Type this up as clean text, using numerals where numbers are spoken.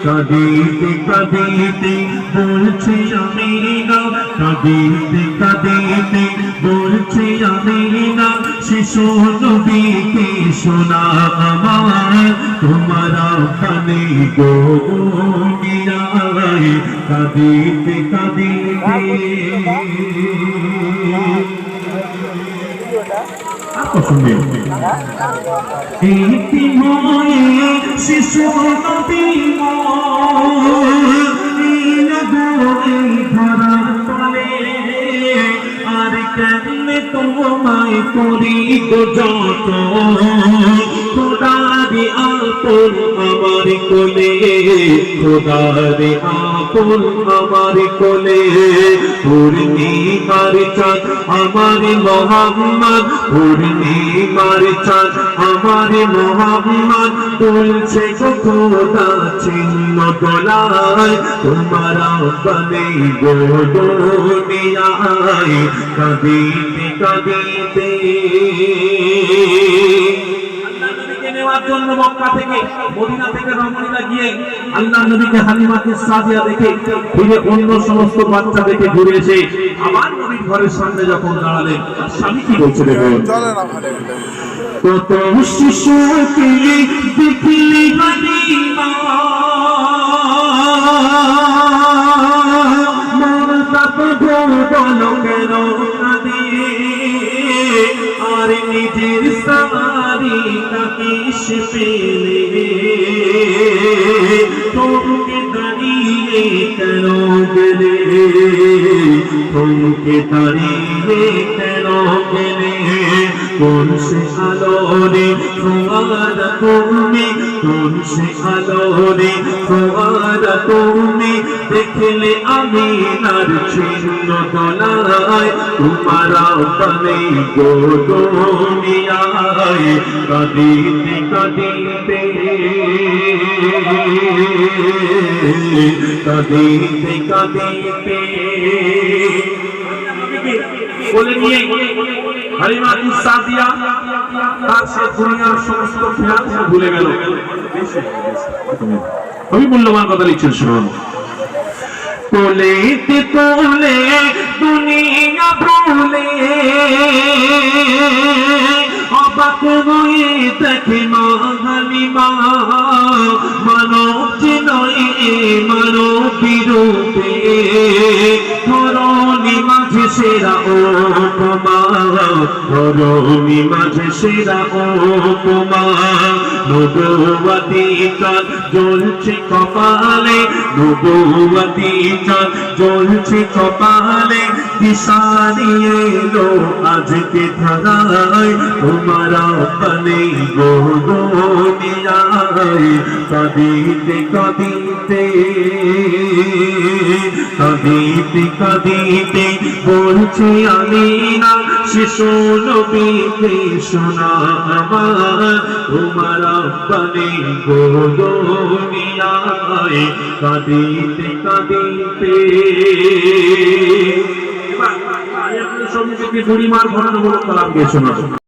কাঁদিতে কাঁদিতে বলছে আমিনা, কাঁদিতে কাঁদিতে বলছে আমিনা, শিশু নবীকে শোনা আমার তোমার কানে গো মিরায়। কাঁদিতে কাঁদিতে শিশু নবী ধরা তলে, আর কেমনে তোমায় করি গো যত, খোদারে আপন আমার কোলে, খোদারে আপন আমার কোলে। পূর্ণিমার চাঁদ আমার মোহাম্মদ, পূর্ণিমার চাঁদ আমার মোহাম্মদ, তুলছে খোদা চিহ্ন গলায় তোমার বনে গো দুনিয়ায়। কাঁদিতে কাঁদিতে নেওয়ার জন্য মক্কা থেকে মদিনা থেকে রমণীরা গিয়ে আল্লাহ নবীকে হালিমাকে সাদিয়া দেখে ফিরে অন্য সমস্ত বাচ্চা দেখে ঘুরে এসে আবার নবীর ঘরের সামনে যখন দাঁড়ালেন, স্বামী কি বলছে দেখুন। কত শিশুকে দেখলি হালিমা, বলো কেন কাঁদে, আর নিজের সারি কাকিস পেলে, তোকে দাঁড়িয়ে কেন গেলে, তোকে দাঁড়িয়ে কেন গেলে। কোন সে আলোরে ফোয়ারা তুমি, কোন সে আলোরে ফোয়ারা তুমি, দেখলে আমিনার চিহ্ন গলায় তোমার বনে গো দুনিয়ায়। কাঁদিতে কাঁদিতে কাঁদিতে কাঁদিতে বলে নিয়ে হালিমা সাদিয়া তার সে দুনিয়ার সমস্ত খেয়াল ভুলে গেল। আমি মূল্যবান কথা লিখছেন শুনুন। কোলেতে কোলে দুনিয়া ভুলে, অবাক হয়ে দেখে মা হালিমা, মানব চিনয় মানব বিরূপে, ধরণী মাঝে সেরা উপমা, ধরণী মাঝে সেরা উপমা। নবুয়তি চাঁদ জ্বলছে কপালে, নবুয়তি চাঁদ জ্বলছে কপালে, দিশা নিয়ে এলো আজকে ধরায় তোমার বনে গো দুনিয়ায়। কাঁদিতে কাঁদিতে কাঁদিতে কাঁদিতে বলছে আমিনা, শিশু নবীকে শোনা আমার তোমার বনে গো দুনিয়ায়। কাঁদিতে কাঁদিতে সম্মুখে বুড়িমার ঘটনামূলক কালাম গিয়ে শোনা।